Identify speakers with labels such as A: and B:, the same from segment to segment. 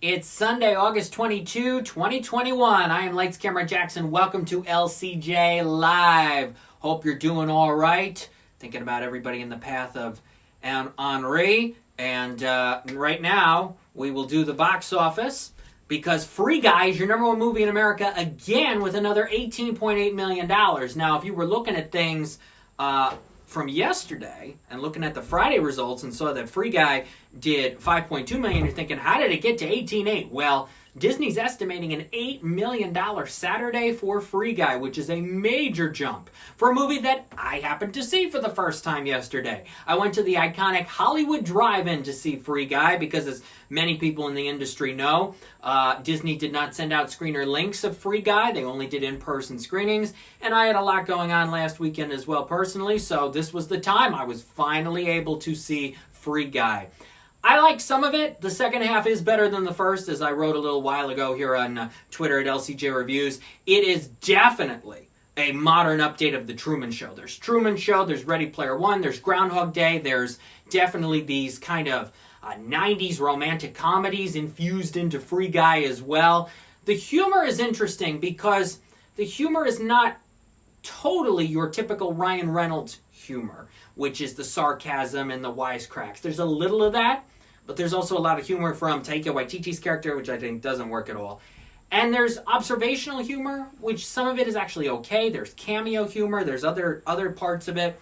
A: It's Sunday, August 22, 2021. I am Lights Camera Jackson. Welcome to LCJ Live. Hope you're doing all right. Thinking about everybody in the path of Henri. And right now, we will do the box office because Free Guy is your number one movie in America again with another $18.8 million. Now, if you were looking at things from yesterday and looking at the Friday results and saw that Free Guy did $5.2 million, you're thinking, how did it get to $18.8? Well, Disney's estimating an $8 million Saturday for Free Guy, which is a major jump for a movie that I happened to see for the first time yesterday. I went to the iconic Hollywood Drive-In to see Free Guy because, as many people in the industry know, Disney did not send out screener links of Free Guy. They only did in-person screenings, and I had a lot going on last weekend as well personally, so this was the time I was finally able to see Free Guy. I like some of it. The second half is better than the first, as I wrote a little while ago here on Twitter at LCJ Reviews. It is definitely a modern update of The Truman Show. There's Truman Show, there's Ready Player One, there's Groundhog Day, there's definitely these kind of 90s romantic comedies infused into Free Guy as well. The humor is interesting because the humor is not totally your typical Ryan Reynolds humor, which is the sarcasm and the wisecracks. There's a little of that, but there's also a lot of humor from Taika Waititi's character, which I think doesn't work at all. And there's observational humor, which some of it is actually okay. There's cameo humor. There's other parts of it.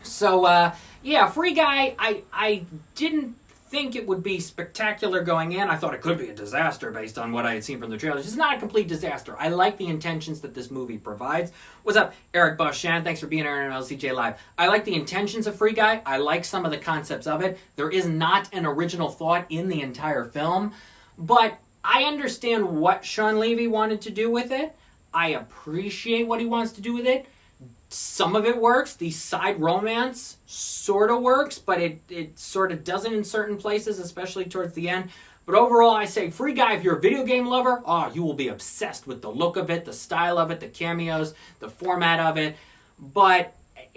A: So, yeah, Free Guy, I didn't think it would be spectacular going in. I thought it could be a disaster based on what I had seen from the trailers. It's not a complete disaster. I like the intentions that this movie provides. What's up, Eric Boshan? Thanks for being here on LCJ Live. I like the intentions of Free Guy. I like some of the concepts of it. There is not an original thought in the entire film, but I understand what Sean Levy wanted to do with it. I appreciate what he wants to do with it. Some of it works. The side romance sort of works, but it sort of doesn't in certain places, especially towards the end. But overall, I say Free Guy, if you're a video game lover, you will be obsessed with the look of it, the style of it, the cameos, the format of it. But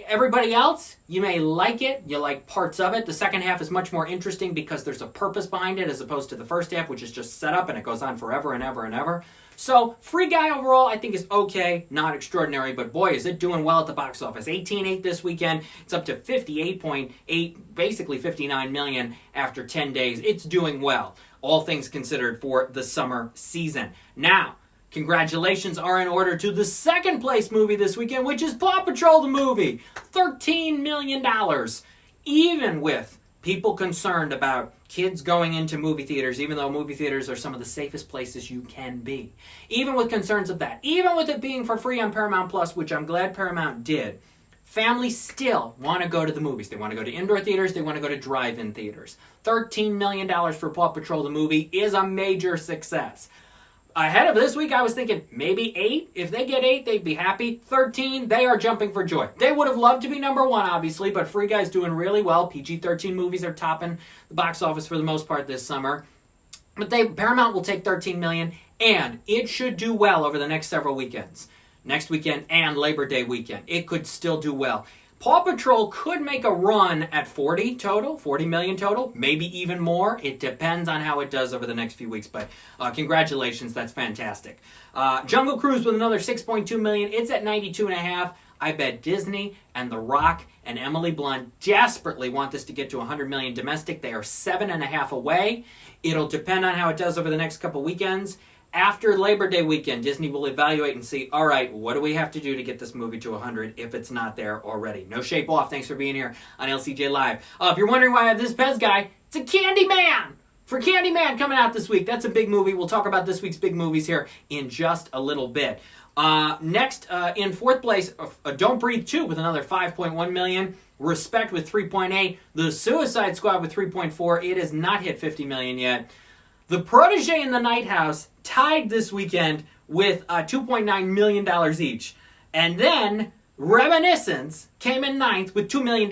A: everybody else, you may like it. You like parts of it. The second half is much more interesting because there's a purpose behind it as opposed to the first half, which is just set up and it goes on forever and ever and ever. So, Free Guy overall, I think is okay, not extraordinary, but boy, is it doing well at the box office. 18.8 this weekend. It's up to 58.8, basically 59 million after 10 days. It's doing well, all things considered, for the summer season. Now, congratulations are in order to the second place movie this weekend, which is Paw Patrol the Movie. $13 million. Even with people concerned about kids going into movie theaters, even though movie theaters are some of the safest places you can be. Even with concerns of that, even with it being for free on Paramount Plus, which I'm glad Paramount did, families still want to go to the movies. They want to go to indoor theaters. They want to go to drive-in theaters. $13 million for Paw Patrol the Movie is a major success. Ahead of this week, I was thinking maybe 8. If they get 8, they'd be happy. 13, they are jumping for joy. They would have loved to be number 1, obviously, but Free Guy's doing really well. PG-13 movies are topping the box office for the most part this summer. But Paramount will take $13 million, and it should do well over the next several weekends. Next weekend and Labor Day weekend. It could still do well. Paw Patrol could make a run at 40 million total, maybe even more. It depends on how it does over the next few weeks, but congratulations, that's fantastic. Jungle Cruise with another 6.2 million. It's at 92.5. I bet Disney and The Rock and Emily Blunt desperately want this to get to 100 million domestic. They are 7.5 away. It'll depend on how it does over the next couple weekends. After Labor Day weekend, Disney will evaluate and see, all right, what do we have to do to get this movie to 100 if it's not there already? No shape off. Thanks for being here on LCJ Live. If you're wondering why I have this Pez guy, it's a Candyman. For Candyman coming out this week. That's a big movie. We'll talk about this week's big movies here in just a little bit. Next, in fourth place, Don't Breathe 2 with another 5.1 million. Respect with 3.8. The Suicide Squad with 3.4. It has not hit 50 million yet. The Protege and The Night House tied this weekend with $2.9 million each. And then Reminiscence came in ninth with $2 million.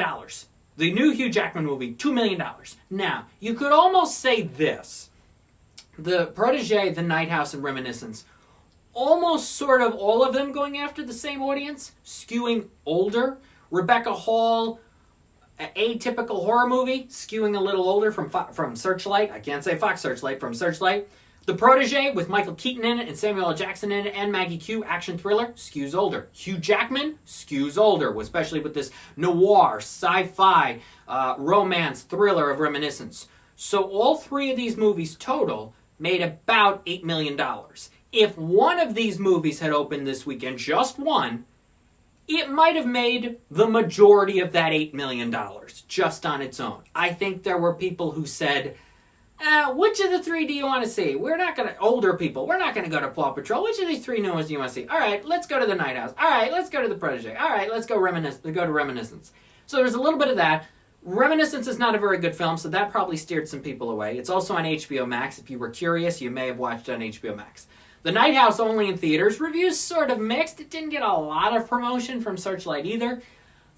A: The new Hugh Jackman movie, $2 million. Now, you could almost say this. The Protege, The Night House, and Reminiscence, almost sort of all of them going after the same audience, skewing older. Rebecca Hall atypical horror movie, skewing a little older from Searchlight. I can't say Fox Searchlight, from Searchlight. The Protege with Michael Keaton in it and Samuel L. Jackson in it and Maggie Q, action thriller, skews older. Hugh Jackman, skews older, especially with this noir, sci-fi, romance thriller of Reminiscence. So all three of these movies total made about $8 million. If one of these movies had opened this weekend, just one, it might have made the majority of that $8 million just on its own. I think there were people who said, which of the three do you want to see? Older people, we're not going to go to Paw Patrol. Which of these three new ones do you want to see? All right, let's go to The Night House. All right, let's go to The Protege. All right, let's go to Reminiscence. So there's a little bit of that. Reminiscence is not a very good film, so that probably steered some people away. It's also on HBO Max. If you were curious, you may have watched it on HBO Max. The Night House only in theaters. Reviews sort of mixed. It didn't get a lot of promotion from Searchlight either.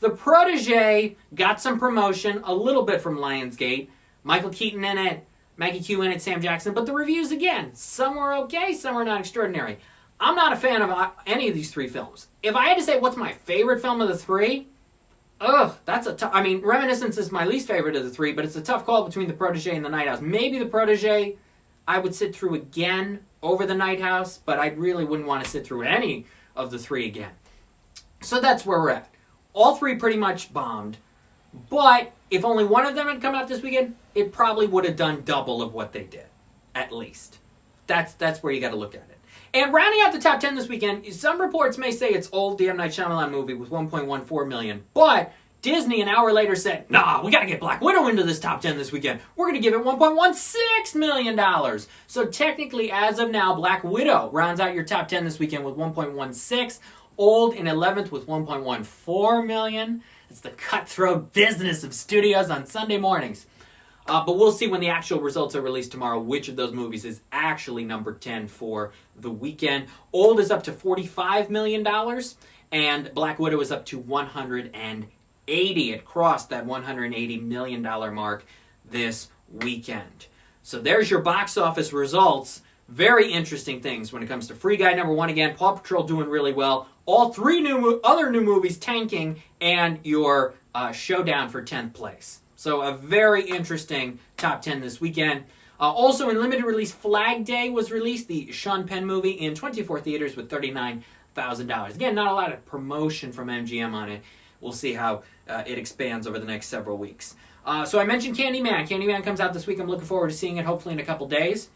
A: The Protege got some promotion, a little bit from Lionsgate. Michael Keaton in it. Maggie Q in it, Sam Jackson. But the reviews, again, some were okay, some were not extraordinary. I'm not a fan of any of these three films. If I had to say what's my favorite film of the three, that's a tough... I mean, Reminiscence is my least favorite of the three, but it's a tough call between The Protege and The Night House. Maybe The Protege I would sit through again over The Night House, but I really wouldn't want to sit through any of the three again. So that's where we're at. All three pretty much bombed, but if only one of them had come out this weekend, it probably would have done double of what they did, at least. That's where you got to look at it. And rounding out the top 10 this weekend, some reports may say it's old the M. Night Shyamalan movie with $1.14 million, but Disney an hour later said, nah, we got to get Black Widow into this top 10 this weekend. We're going to give it $1.16 million. So technically, as of now, Black Widow rounds out your top 10 this weekend with $1.16. Old in 11th with $1.14 million. It's the cutthroat business of studios on Sunday mornings. But we'll see when the actual results are released tomorrow which of those movies is actually number 10 for the weekend. Old is up to $45 million, and Black Widow is up to $180. It crossed that $180 million mark this weekend. So there's your box office results. Very interesting things when it comes to Free Guy number 1 again. Paw Patrol doing really well. All three other new movies tanking, and your showdown for 10th place. So a very interesting top 10 this weekend. Also in limited release, Flag Day was released, the Sean Penn movie, in 24 theaters with $39,000. Again, not a lot of promotion from MGM on it. We'll see how it expands over the next several weeks. So I mentioned Candyman. Candyman comes out this week. I'm looking forward to seeing it, hopefully in a couple days.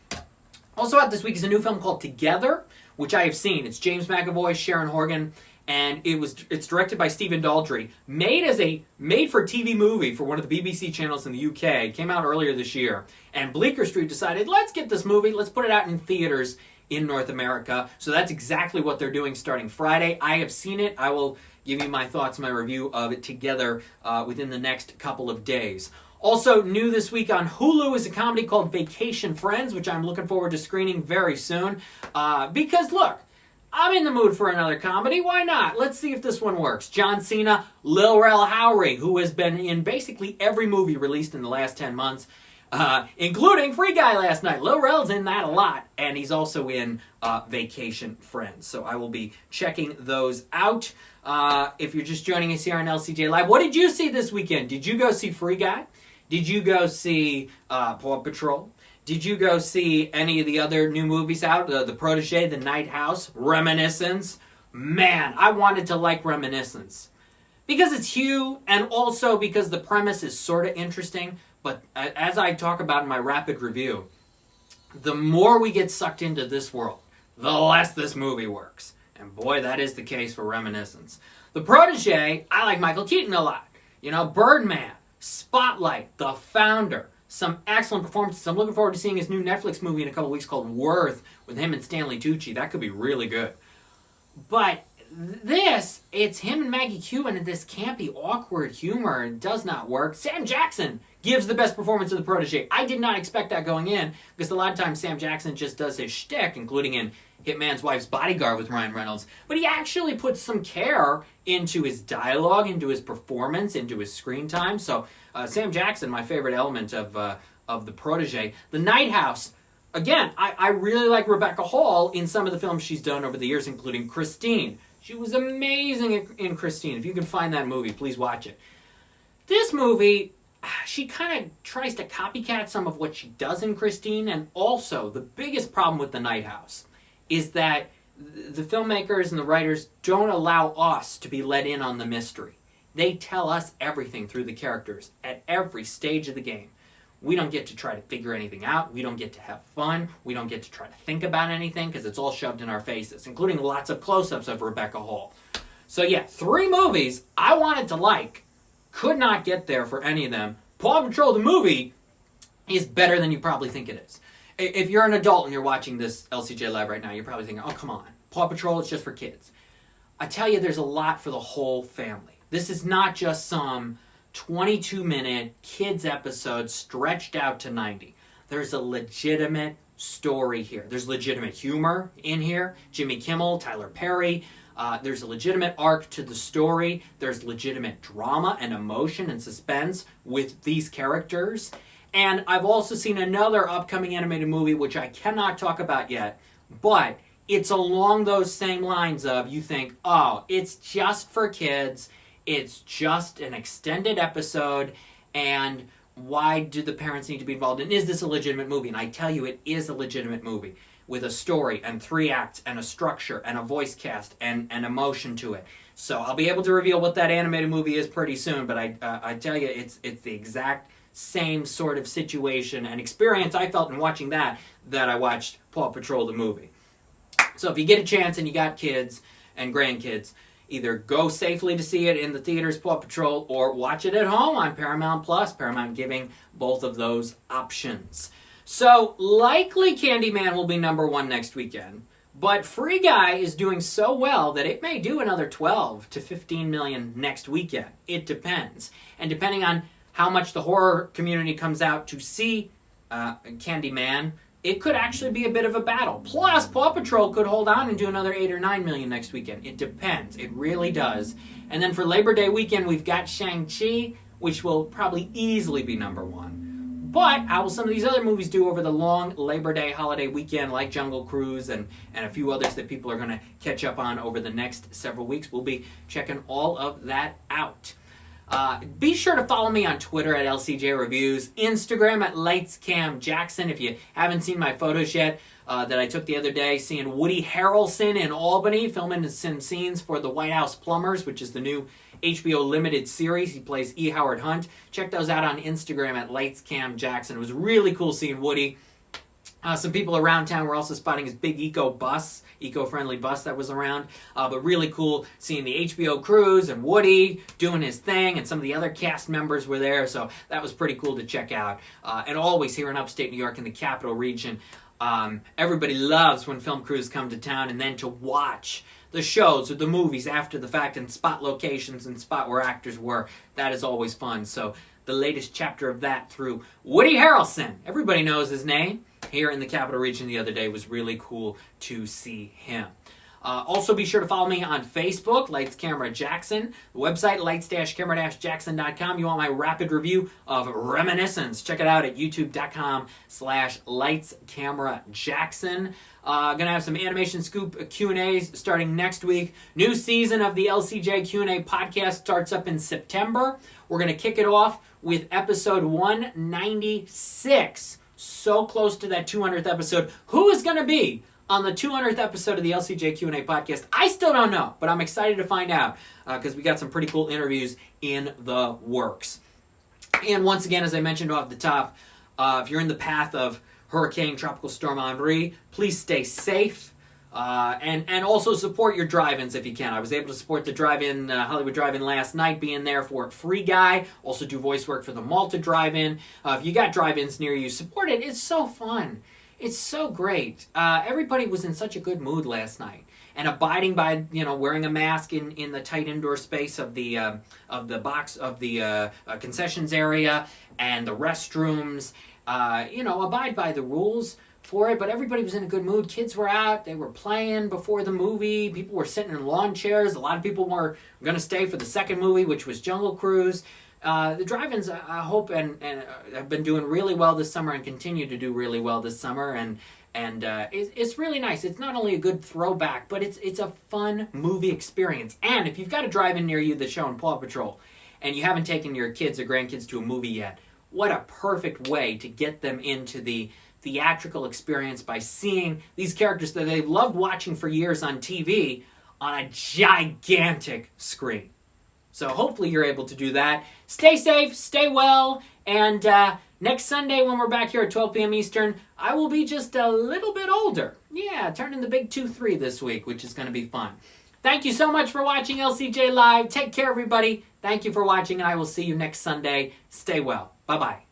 A: Also out this week is a new film called Together, which I have seen. It's James McAvoy, Sharon Horgan, and it's directed by Stephen Daldry. Made as a made-for-TV movie for one of the BBC channels in the UK. Came out earlier this year. And Bleecker Street decided, let's get this movie, let's put it out in theaters in North America. So that's exactly what they're doing starting Friday. I have seen it. I will give you my thoughts, my review of it Together within the next couple of days. Also new this week on Hulu is a comedy called Vacation Friends, which I'm looking forward to screening very soon. Because look, I'm in the mood for another comedy. Why not? Let's see if this one works. John Cena, Lil Rel Howery, who has been in basically every movie released in the last 10 months, including Free Guy last night. Lil Rel's in that a lot, and he's also in Vacation Friends. So I will be checking those out. If you're just joining us here on LCJ Live, what did you see this weekend? Did you go see Free Guy? Did you go see Paw Patrol? Did you go see any of the other new movies out? The Protege, The Night House, Reminiscence? Man, I wanted to like Reminiscence. Because it's Hugh, and also because the premise is sort of interesting. But as I talk about in my rapid review, the more we get sucked into this world, the less this movie works. And boy, that is the case for Reminiscence. The Protege, I like Michael Keaton a lot. You know, Birdman, Spotlight, The Founder. Some excellent performances. I'm looking forward to seeing his new Netflix movie in a couple weeks called Worth with him and Stanley Tucci. That could be really good. But this, it's him and Maggie Q and this campy, awkward humor. It does not work. Sam Jackson gives the best performance of the Protege. I did not expect that going in, because a lot of times Sam Jackson just does his shtick, including in Hitman's Wife's Bodyguard with Ryan Reynolds. But he actually puts some care into his dialogue, into his performance, into his screen time. So Sam Jackson, my favorite element of the Protege. The Night House. Again, I really like Rebecca Hall in some of the films she's done over the years, including Christine. She was amazing in Christine. If you can find that movie, please watch it. This movie, she kind of tries to copycat some of what she does in Christine, and also the biggest problem with The Night House is that the filmmakers and the writers don't allow us to be let in on the mystery. They tell us everything through the characters at every stage of the game. We don't get to try to figure anything out. We don't get to have fun. We don't get to try to think about anything because it's all shoved in our faces, including lots of close-ups of Rebecca Hall. So yeah, 3 movies I wanted to like. Could not get there for any of them. Paw Patrol the Movie is better than you probably think it is. If you're an adult and you're watching this LCJ Live right now, you're probably thinking, oh, come on. Paw Patrol is just for kids. I tell you, there's a lot for the whole family. This is not just some 22-minute kids episode stretched out to 90. There's a legitimate story here. There's legitimate humor in here. Jimmy Kimmel, Tyler Perry. There's a legitimate arc to the story. There's legitimate drama and emotion and suspense with these characters. And I've also seen another upcoming animated movie, which I cannot talk about yet, but it's along those same lines of, you think, oh, it's just for kids, it's just an extended episode, and why do the parents need to be involved? And is this a legitimate movie? And I tell you, it is a legitimate movie with a story and 3 acts and a structure and a voice cast and emotion to it. So I'll be able to reveal what that animated movie is pretty soon, but I tell you, it's the exact same sort of situation and experience I felt in watching that I watched Paw Patrol the Movie. So if you get a chance and you got kids and grandkids, either go safely to see it in the theaters, Paw Patrol, or watch it at home on Paramount Plus. Paramount giving both of those options. So likely Candyman will be number 1 next weekend, but Free Guy is doing so well that it may do another 12 to 15 million next weekend. It depends. And depending on how much the horror community comes out to see Candyman, it could actually be a bit of a battle. Plus, Paw Patrol could hold on and do another 8 or 9 million next weekend. It depends. It really does. And then for Labor Day weekend, we've got Shang-Chi, which will probably easily be number 1. But how will some of these other movies do over the long Labor Day holiday weekend, like Jungle Cruise and a few others that people are going to catch up on over the next several weeks? We'll be checking all of that out. Be sure to follow me on Twitter at LCJ Reviews, Instagram at LightsCamJackson. If you haven't seen my photos yet that I took the other day, seeing Woody Harrelson in Albany filming some scenes for The White House Plumbers, which is the new HBO limited series. He plays E. Howard Hunt. Check those out on Instagram at LightsCamJackson. It was really cool seeing Woody. Some people around town were also spotting his big eco-friendly bus that was around. But really cool seeing the HBO crews and Woody doing his thing, and some of the other cast members were there, so that was pretty cool to check out. And always here in upstate New York in the capital region, everybody loves when film crews come to town, and then to watch the shows or the movies after the fact and spot locations and spot where actors were. That is always fun. So the latest chapter of that through Woody Harrelson. Everybody knows his name. Here in the capital region the other day was really cool to see him. Also be sure to follow me on Facebook, Lights Camera Jackson. The website, lights-camera-jackson.com. You want my rapid review of Reminiscence? Check it out at youtube.com/lightscamerajackson. Gonna have some animation scoop Q&As starting next week. New season of the LCJ Q&A podcast starts up in September. We're gonna kick it off with episode 196. So close to that 200th episode. Who is going to be on the 200th episode of the LCJ Q&A podcast? I still don't know, but I'm excited to find out because we got some pretty cool interviews in the works. And once again, as I mentioned off the top, if you're in the path of Hurricane Tropical Storm Henri, please stay safe. And also support your drive-ins if you can. I was able to support the drive-in, Hollywood Drive-In last night, being there for Free Guy. Also do voice work for the Malta Drive-In. If you got drive-ins near you, support it. It's so fun. It's so great. Everybody was in such a good mood last night. And abiding by, wearing a mask in the tight indoor space of the concessions area and the restrooms. Abide by the rules for it, but everybody was in a good mood. Kids were out, they were playing before the movie, people were sitting in lawn chairs, a lot of people were going to stay for the second movie, which was Jungle Cruise. The drive-ins, I hope, and have been doing really well this summer and continue to do really well this summer, and it's really nice. It's not only a good throwback, but it's a fun movie experience. And if you've got a drive-in near you that's showing Paw Patrol, and you haven't taken your kids or grandkids to a movie yet, what a perfect way to get them into the theatrical experience by seeing these characters that they've loved watching for years on TV on a gigantic screen. So hopefully you're able to do that. Stay safe, stay well, and next Sunday when we're back here at 12 p.m. Eastern, I will be just a little bit older. Yeah, turning the big 2-3 this week, which is going to be fun. Thank you so much for watching LCJ Live. Take care, everybody. Thank you for watching, and I will see you next Sunday. Stay well. Bye-bye.